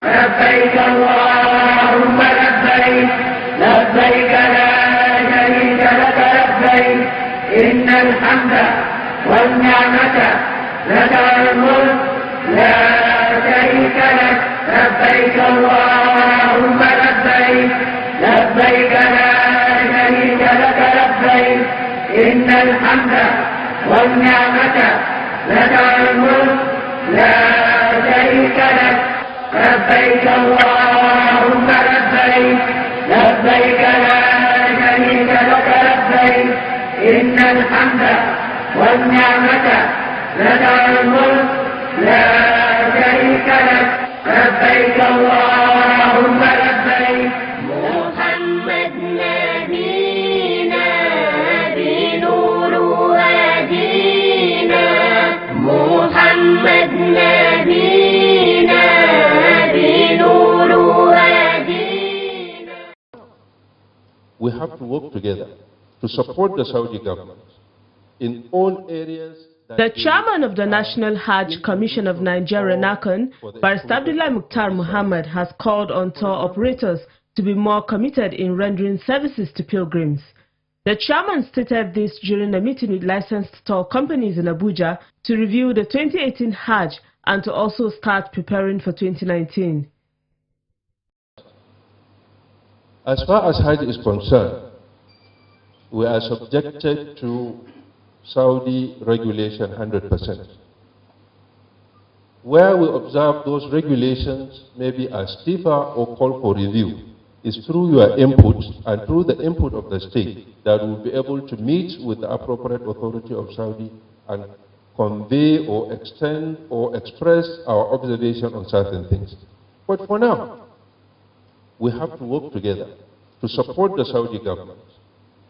لبيك اللهم لبيك لبيك لا شريك لك لبيك إن الحمد والنعمة لك الملك لا شريك لك لبيك اللهم لبيك لبيك لا شريك لك لبيك إن الحمد والنعمة لك الملك لا شريك لك لبيك اللهم لبيك لبيك لا شريك لك لبيك إن الحمد والنعمة لك الملك لا شريك لك لبيك اللهم لبيك. محمد نبينا بنور هدينا محمد نبينا بنور هدينا. We have to work together to support the Saudi government in all areas. The chairman of the National Hajj Commission of Nigeria, NAHCON, Barrister Abdullah Mukhtar Muhammad, has called on tour operators to be more committed in rendering services to pilgrims. The chairman stated this during a meeting with licensed tour companies in Abuja to review the 2018 Hajj and to also start preparing for 2019. As far as Hajj is concerned, we are subjected to Saudi regulation 100%. Where we observe those regulations maybe as stiffer or call for review is through your input and through the input of the state that will be able to meet with the appropriate authority of Saudi and convey or extend or express our observation on certain things. But for now, we have to work together to support the Saudi government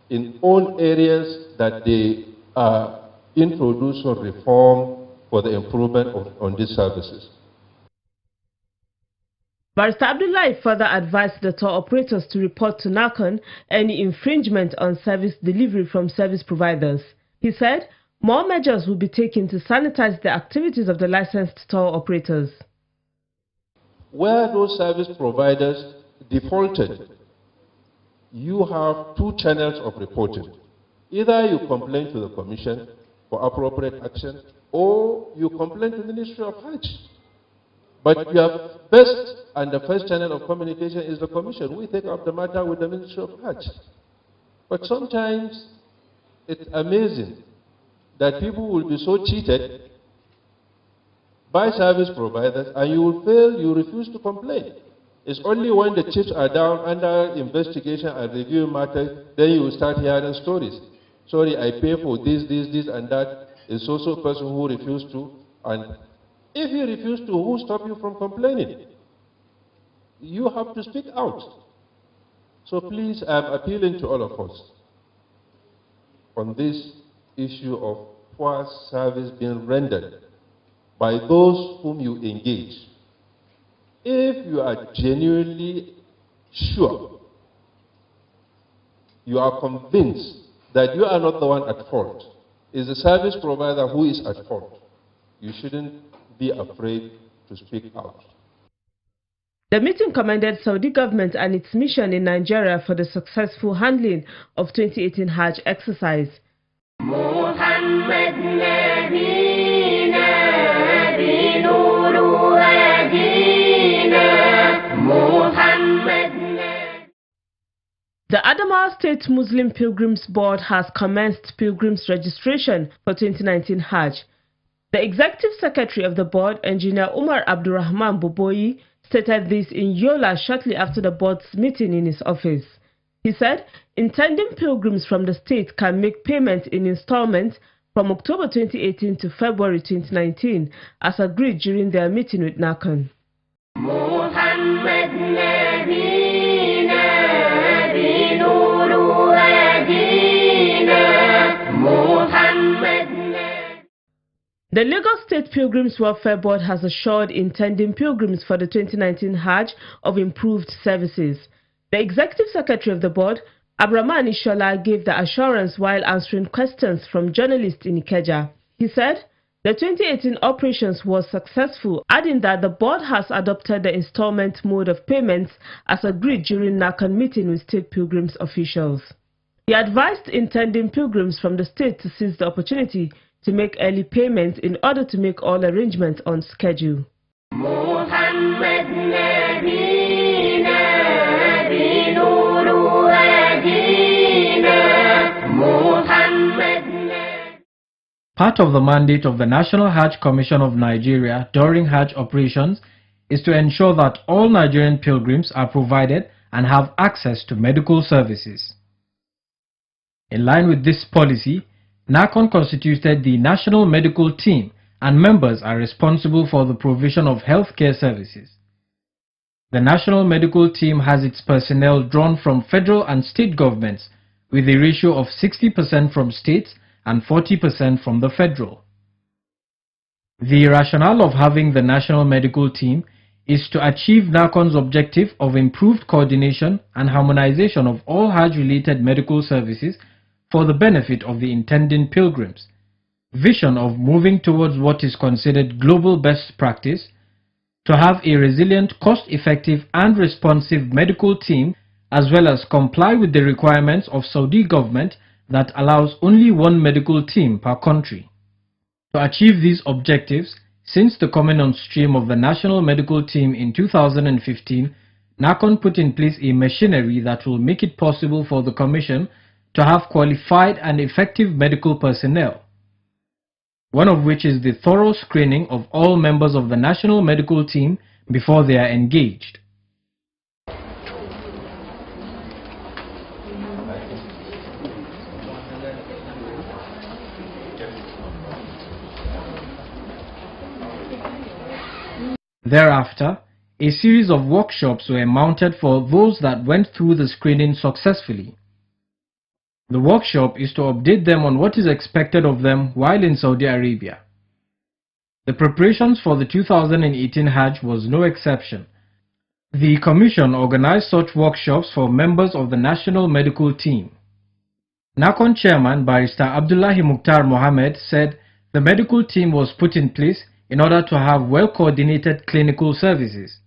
in all areas that they introduce or reform for the improvement on these services. Barrister Abdullah further advised the tour operators to report to NAHCON any infringement on service delivery from service providers. He said more measures will be taken to sanitize the activities of the licensed tour operators. Where those service providers defaulted, you have two channels of reporting. Either you complain to the Commission for appropriate action, or you complain to the Ministry of Hajj. But your best and the first channel of communication is the Commission. We take up the matter with the Ministry of Hajj. But sometimes it's amazing that people will be so cheated by service providers and you will fail, you refuse to complain. It's only when the chips are down under investigation and review matters, then you will start hearing stories. Sorry, I pay for this, and that. It's also a person who refused to. And if you refuse to, who stop you from complaining? You have to speak out. So please, I'm appealing to all of us on this issue of poor service being rendered by those whom you engage. If you are genuinely sure, you are convinced that you are not the one at fault, it's the service provider who is at fault, you shouldn't be afraid to speak out. The meeting commended Saudi government and its mission in Nigeria for the successful handling of 2018 Hajj exercise. Muhammad Nabina binuru hadina Muhammad. The Adamawa State Muslim Pilgrims Board has commenced pilgrims registration for 2019 Hajj. The Executive Secretary of the board, Engineer Umar Abdurrahman Boboyi, stated this in Yola shortly after the board's meeting in his office. He said intending pilgrims from the state can make payment in installments from October 2018 to February 2019, as agreed during their meeting with NAHCON. Muhammad Nabina binuru hadina Muhammad. The Lagos State Pilgrims Welfare Board has assured intending pilgrims for the 2019 Hajj of improved services. The Executive Secretary of the board, Abrahman Ishola, gave the assurance while answering questions from journalists in Ikeja. He said The 2018 operations was successful, adding that the board has adopted the installment mode of payments as agreed during NAHCON meeting with state pilgrims officials. He advised intending pilgrims from the state to seize the opportunity to make early payments in order to make all arrangements on schedule. Part of the mandate of the National Hajj Commission of Nigeria during Hajj operations is to ensure that all Nigerian pilgrims are provided and have access to medical services. In line with this policy, NAHCON constituted the National Medical Team and members are responsible for the provision of healthcare services. The National Medical Team has its personnel drawn from federal and state governments with a ratio of 60% from states and 40% from the federal. The rationale of having the National Medical Team is to achieve NAHCON's objective of improved coordination and harmonization of all Hajj-related medical services for the benefit of the intending pilgrims, vision of moving towards what is considered global best practice, to have a resilient, cost-effective and responsive medical team, as well as comply with the requirements of Saudi government that allows only one medical team per country. To achieve these objectives, since the coming on stream of the National Medical Team in 2015, NAHCON put in place a machinery that will make it possible for the Commission to have qualified and effective medical personnel, one of which is the thorough screening of all members of the National Medical Team before they are engaged. Thereafter, a series of workshops were mounted for those that went through the screening successfully. The workshop is to update them on what is expected of them while in Saudi Arabia. The preparations for the 2018 Hajj was no exception. The Commission organized such workshops for members of the National Medical Team. NAHCON Chairman Barrister Abdullahi Mukhtar Mohammed said the medical team was put in place in order to have well-coordinated clinical services.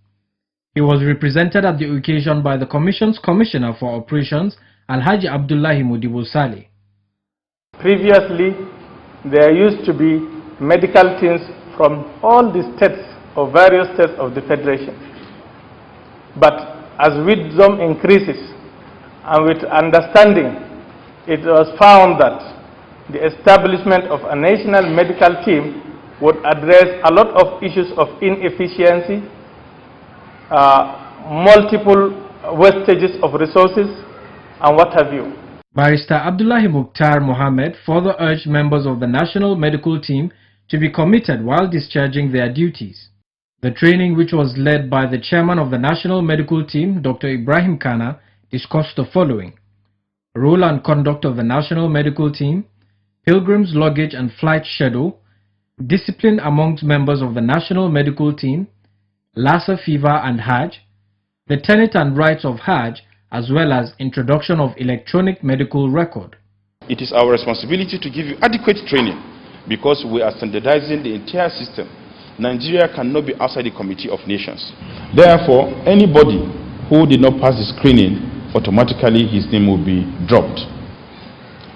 He was represented at the occasion by the Commission's Commissioner for Operations, Alhaji Abdullahi Modibo Saleh. Previously, there used to be medical teams from all the states or various states of the Federation. But as wisdom increases and with understanding, it was found that the establishment of a national medical team would address a lot of issues of inefficiency, multiple wastages of resources, and what have you. Barrister Abdullahi Mukhtar Mohammed further urged members of the National Medical Team to be committed while discharging their duties. The training, which was led by the chairman of the National Medical Team, Dr. Ibrahim Kana, discussed the following: role and conduct of the National Medical Team, pilgrims' luggage and flight schedule, discipline amongst members of the National Medical Team, Lassa fever and Hajj, the tenet and rights of Hajj, as well as introduction of electronic medical record. It is our responsibility to give you adequate training because we are standardizing the entire system. Nigeria cannot be outside the Committee of Nations. Therefore, anybody who did not pass the screening, automatically his name will be dropped.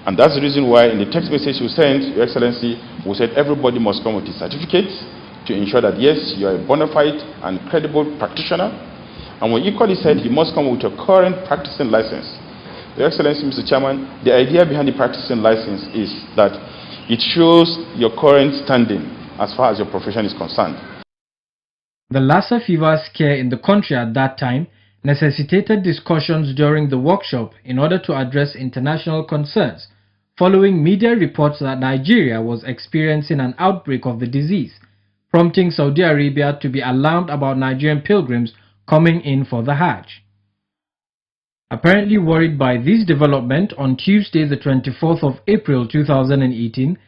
And that's the reason why in the text message you sent, Your Excellency, we said everybody must come with a certificate to ensure that yes, you are a bona fide and credible practitioner. And we equally said you must come with your current practicing license. Your Excellency, Mr. Chairman, the idea behind the practicing license is that it shows your current standing as far as your profession is concerned. The Lassa fever scare in the country at that time necessitated discussions during the workshop in order to address international concerns, following media reports that Nigeria was experiencing an outbreak of the disease, prompting Saudi Arabia to be alarmed about Nigerian pilgrims coming in for the Hajj. Apparently worried by this development, on Tuesday the 24th of April 2018,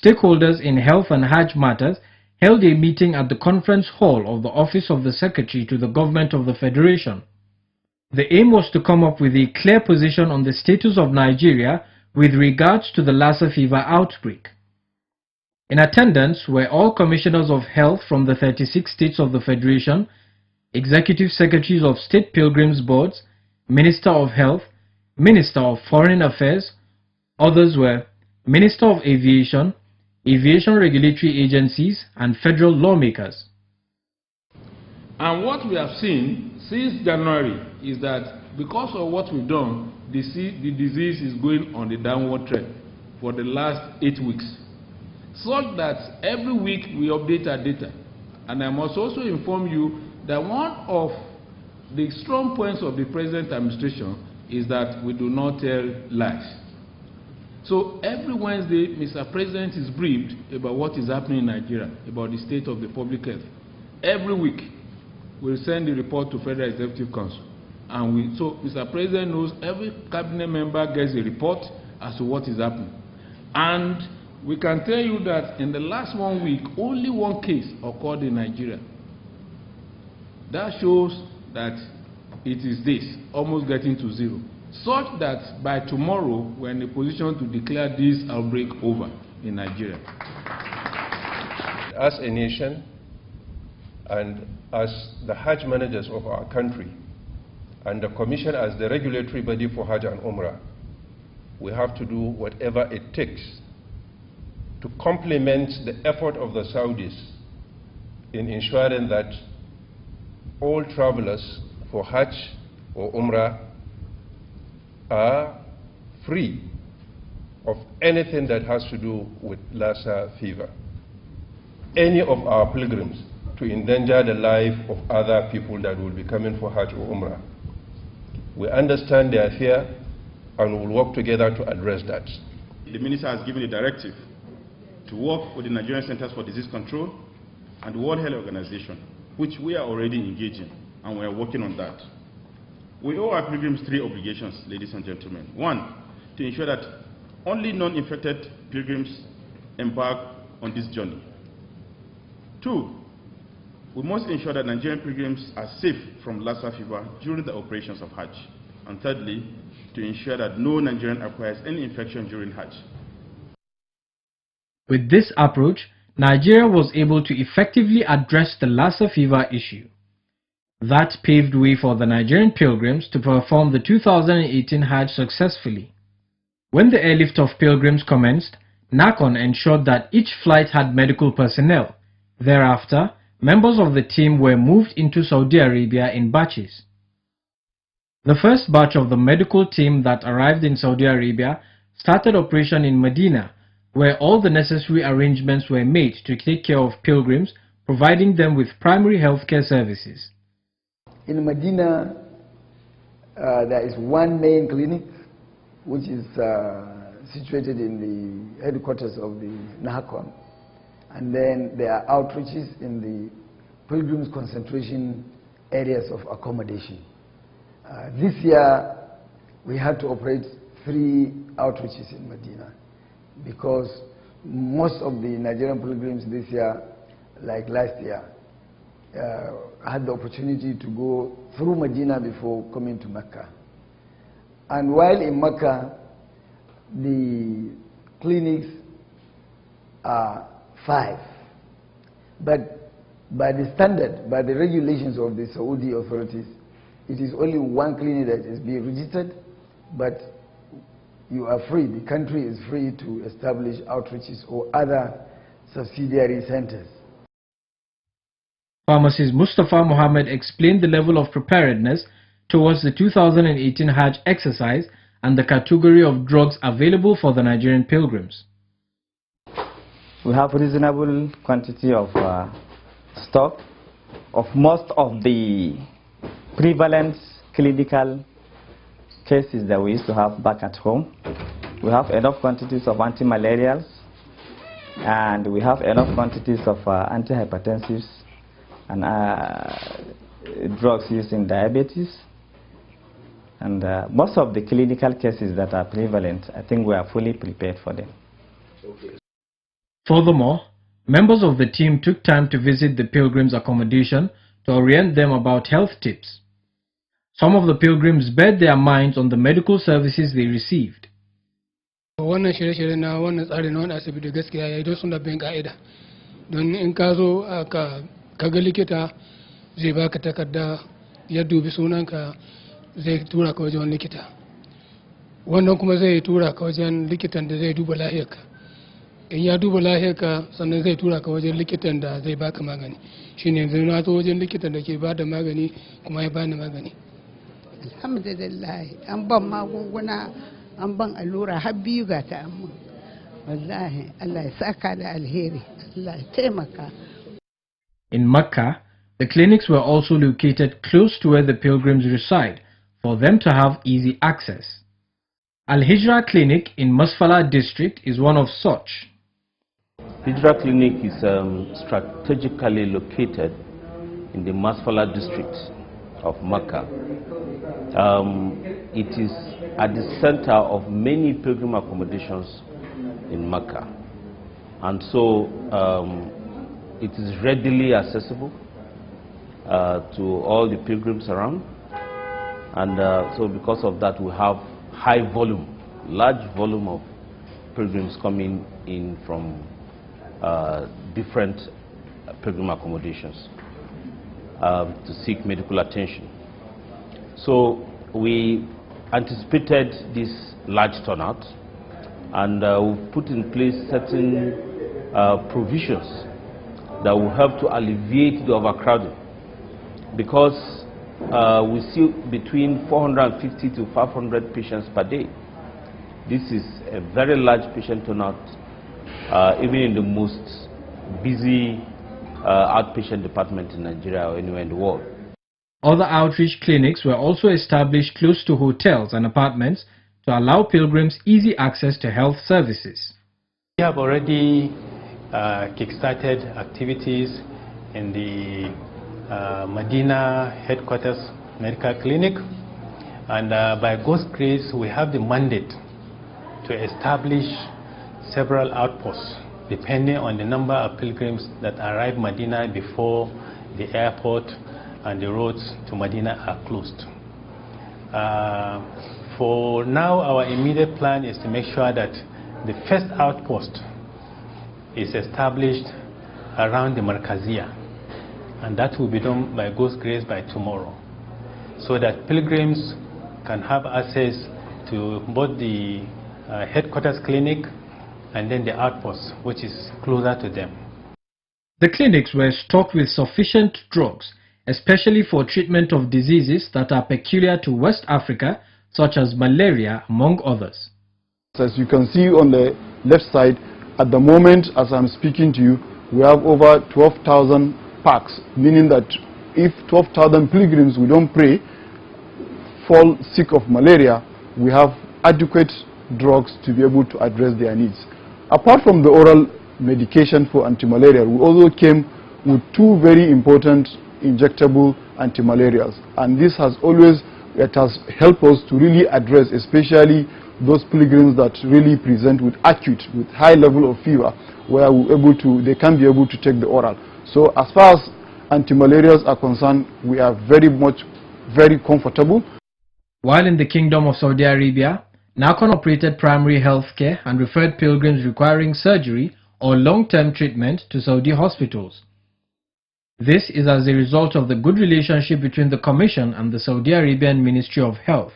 stakeholders in health and Hajj matters held a meeting at the conference hall of the Office of the Secretary to the Government of the Federation. The aim was to come up with a clear position on the status of Nigeria with regards to the Lassa fever outbreak. In attendance were all commissioners of health from the 36 states of the Federation, executive secretaries of state pilgrims boards, Minister of Health, Minister of Foreign Affairs. Others were Minister of Aviation, aviation regulatory agencies, and federal lawmakers. And what we have seen since January is that because of what we've done, the disease is going on the downward trend for the last 8 weeks, such that every week we update our data. And I must also inform you that one of the strong points of the present administration is that we do not tell lies. So every Wednesday, Mr. President is briefed about what is happening in Nigeria, about the state of the public health. Every week, we'll send the report to Federal Executive Council. And so Mr. President knows every cabinet member gets a report as to what is happening. And we can tell you that in the last 1 week, only one case occurred in Nigeria. That shows that it is this, almost getting to zero, such that by tomorrow, we're in a position to declare this outbreak over in Nigeria. As a nation, and as the Hajj managers of our country, and the Commission as the regulatory body for Hajj and Umrah, we have to do whatever it takes to complement the effort of the Saudis in ensuring that all travelers for Hajj or Umrah are free of anything that has to do with Lassa fever. Any of our pilgrims to endanger the life of other people that will be coming for Hajj or Umrah. We understand their fear and will work together to address that. The Minister has given a directive to work with the Nigerian Centers for Disease Control and the World Health Organization, which we are already engaging, and we are working on that. We owe our pilgrims 3 obligations, ladies and gentlemen. 1, to ensure that only non-infected pilgrims embark on this journey. 2, we must ensure that Nigerian pilgrims are safe from Lassa fever during the operations of Hajj. And thirdly, to ensure that no Nigerian acquires any infection during Hajj. With this approach, Nigeria was able to effectively address the Lassa fever issue. That paved way for the Nigerian pilgrims to perform the 2018 Hajj successfully. When the airlift of pilgrims commenced, NAHCON ensured that each flight had medical personnel. Thereafter, members of the team were moved into Saudi Arabia in batches. The first batch of the medical team that arrived in Saudi Arabia started operation in Medina, where all the necessary arrangements were made to take care of pilgrims, providing them with primary healthcare services. In Medina, there is one main clinic, which is situated in the headquarters of the NAHCON. And then there are outreaches in the pilgrims concentration areas of accommodation. This year, we had to operate 3 outreaches in Medina because most of the Nigerian pilgrims this year, like last year, had the opportunity to go through Medina before coming to Mecca. And while in Mecca, the clinics are 5. But by the standard, by the regulations of the Saudi authorities, it is only 1 clinic that is being registered, but you are free, the country is free to establish outreaches or other subsidiary centers. Pharmacist Mustafa Mohammed explained the level of preparedness towards the 2018 Hajj exercise and the category of drugs available for the Nigerian pilgrims. We have reasonable quantity of stock of most of the prevalent clinical cases that we used to have back at home. We have enough quantities of anti-malarials, and we have enough quantities of antihypertensives and drugs used in diabetes. And most of the clinical cases that are prevalent, I think we are fully prepared for them. Furthermore, members of the team took time to visit the pilgrims' accommodation to orient them about health tips. Some of the pilgrims bared their minds on the medical services they received. Wannan shirye-shirye na wannan tsari na wannan asibiti gaskiya yayi don suna bin ka'ida. Don in ka zo ka ga likita zai baka takarda ya dubi sunanka zai tura ka wajen likita. Wannan kuma zai tura ka wajen likitan da zai duba lafiyarka. In ya duba lafiyarka sannan zai tura ka wajen likitan da zai baka magani. Shine yanzu na zo wajen likitan da ke bada magani kuma ya bani magani. Alhamdulillah an ban magunguna an ban allura har biyu ga ta amma wallahi Allah ya saka da alheri Allah ya taimaka. In Mecca, the clinics were also located close to where the pilgrims reside for them to have easy access. Al-Hijra Clinic in Masfala district is one of such. Hijra Clinic is strategically located in the Masfala district of Mecca. It is at the center of many pilgrim accommodations in Mecca, and so it is readily accessible to all the pilgrims around, and so because of that we have large volume of pilgrims coming in from different pilgrim accommodations to seek medical attention. So we anticipated this large turnout, and we've put in place certain provisions that will help to alleviate the overcrowding, because we see between 450 to 500 patients per day. This is a very large patient turnout, even in the most busy outpatient department in Nigeria or anywhere in the world. Other outreach clinics were also established close to hotels and apartments to allow pilgrims easy access to health services. We have already kick-started activities in the Medina headquarters medical clinic, and by God's grace we have the mandate to establish several outposts depending on the number of pilgrims that arrive Medina before the airport and the roads to Medina are closed. For now, our immediate plan is to make sure that the first outpost is established around the Markazia, and that will be done by God's grace by tomorrow, so that pilgrims can have access to both the headquarters clinic and then the outpost, which is closer to them. The clinics were stocked with sufficient drugs, especially for treatment of diseases that are peculiar to West Africa, such as malaria, among others. As you can see on the left side, at the moment as I'm speaking to you, we have over 12,000 packs, meaning that if 12,000 pilgrims, we don't pray, fall sick of malaria, we have adequate drugs to be able to address their needs. Apart from the oral medication for anti-malaria, we also came with two very important injectable anti-malarials, and this has helped us to really address especially those pilgrims that really present with high level of fever, where they can be able to take the oral. So as far as anti-malarials are concerned, we are very comfortable. While in the Kingdom of Saudi Arabia, NAHCON operated primary health care and referred pilgrims requiring surgery or long-term treatment to Saudi hospitals. This is as a result of the good relationship between the Commission and the Saudi Arabian Ministry of Health.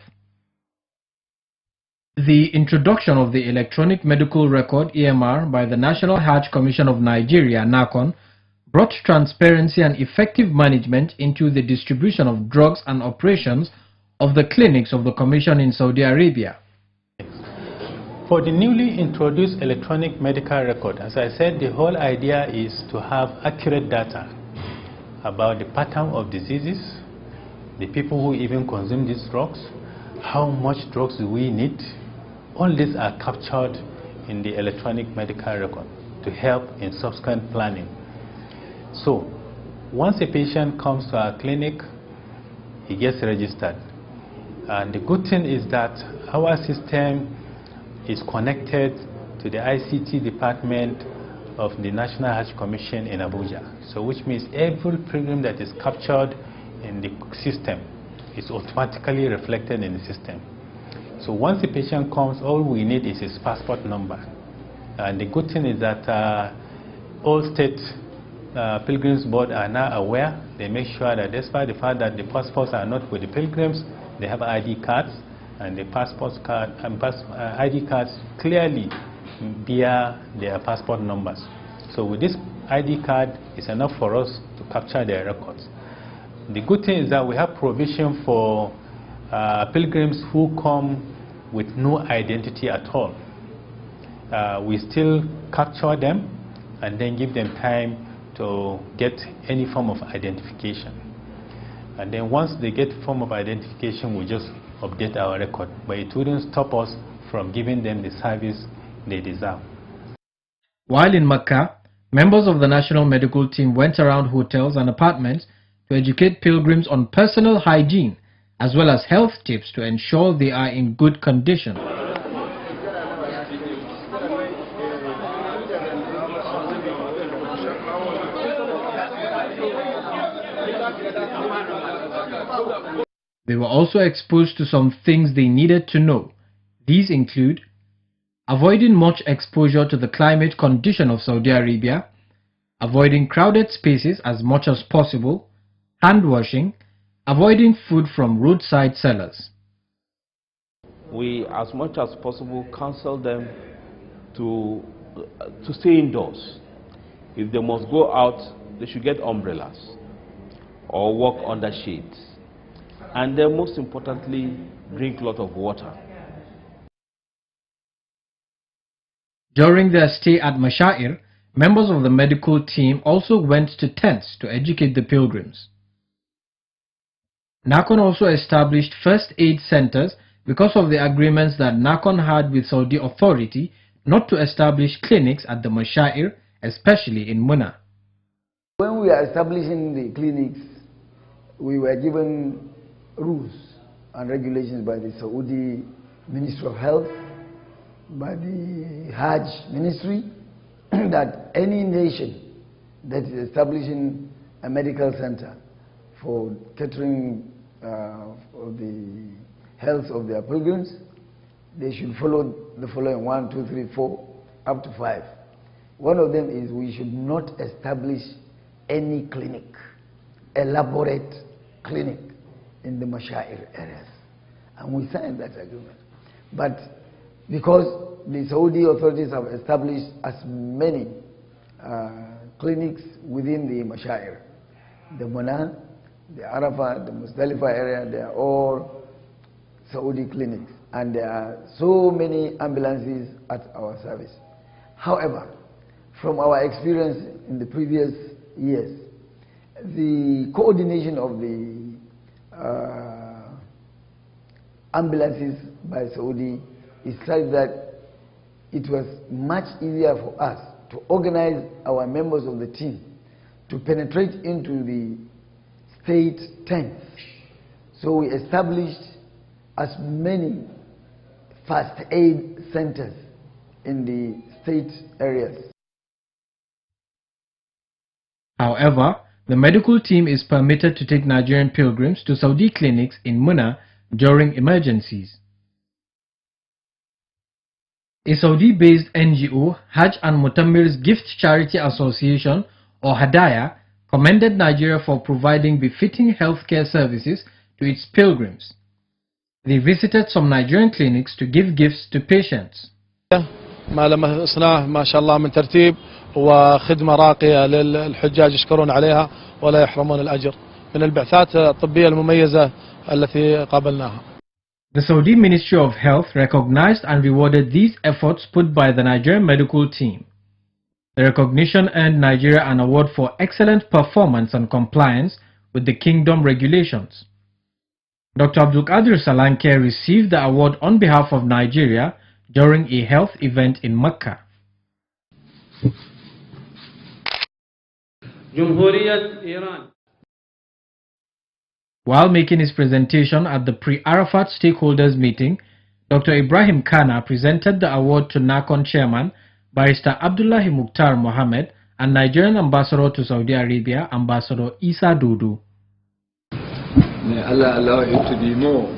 The introduction of the Electronic Medical Record (EMR) by the National Hajj Commission of Nigeria (NAHCON) brought transparency and effective management into the distribution of drugs and operations of the clinics of the Commission in Saudi Arabia. For the newly introduced electronic medical record, as I said, the whole idea is to have accurate data about the pattern of diseases, the people who even consume these drugs, how much drugs do we need. All these are captured in the electronic medical record to help in subsequent planning. So once a patient comes to our clinic, he gets registered. And the good thing is that our system is connected to the ICT department of the National Hajj Commission in Abuja. So which means every pilgrim that is captured in the system is automatically reflected in the system. So once the patient comes, all we need is his passport number. And the good thing is that all state pilgrims board are now aware. They make sure that despite the fact that the passports are not with the pilgrims, they have ID cards, and the passport card and ID cards clearly bear their passport numbers. So with this ID card, it's enough for us to capture their records. The good thing is that we have provision for pilgrims who come with no identity at all. We still capture them and then give them time to get any form of identification. And then once they get form of identification, we just update our record. But it wouldn't stop us from giving them the service they deserve. While in Mecca, members of the National Medical Team went around hotels and apartments to educate pilgrims on personal hygiene as well as health tips to ensure they are in good condition. They were also exposed to some things they needed to know. These include avoiding much exposure to the climate condition of Saudi Arabia, avoiding crowded spaces as much as possible, hand washing, avoiding food from roadside sellers. We, as much as possible, counsel them to stay indoors. If they must go out, they should get umbrellas or walk under shades. And then, most importantly, drink a lot of water. During their stay at Mashair, members of the medical team also went to tents to educate the pilgrims. NAHCON also established first aid centers because of the agreements that NAHCON had with Saudi authority not to establish clinics at the Mashair, especially in Muna. When we are establishing the clinics, we were given rules and regulations by the Saudi Ministry of Health, by the Hajj Ministry, that any nation that is establishing a medical center for catering for the health of their pilgrims, they should follow the following 1, 2, 3, 4, up to 5. One of them is we should not establish any clinic, elaborate clinic in the Mashair areas. And we signed that agreement. But because the Saudi authorities have established as many clinics within the Mashair, the Muna, the Arafah, the Muzdalifah area, they are all Saudi clinics. And there are so many ambulances at our service. However, from our experience in the previous years, the coordination of the ambulances by Saudi is such that it was much easier for us to organize our members of the team to penetrate into the state tents. So we established as many first aid centers in the state areas. However, the medical team is permitted to take Nigerian pilgrims to Saudi clinics in Muna during emergencies. A Saudi-based NGO, Hajj and Mutammir's Gift Charity Association, or Hadaya, commended Nigeria for providing befitting healthcare services to its pilgrims. They visited some Nigerian clinics to give gifts to patients. ما لمسناه ما شاء الله من ترتيب وخدمة راقية للحجاج يشكرون عليها ولا يحرمون الأجر من البعثات الطبية المميزة التي قابلناها. The Saudi Ministry of Health recognized and rewarded these efforts put by the Nigerian medical team. The recognition earned Nigeria an award for excellent performance and compliance with the Kingdom regulations. Dr. Abdul Qadir Salanke received the award on behalf of Nigeria during a health event in Mecca. While making his presentation at the pre-Arafat stakeholders meeting, Dr. Ibrahim Kana presented the award to NAHCON chairman, Barrister Abdullahi Mukhtar Mohammed, and Nigerian ambassador to Saudi Arabia, Ambassador Isa Dudu. May Allah allow him to be more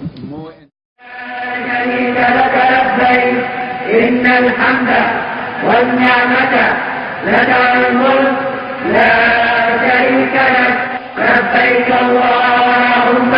لبيك إن الحمد والنعمة لك الملك لا شريك لك لبيك اللهم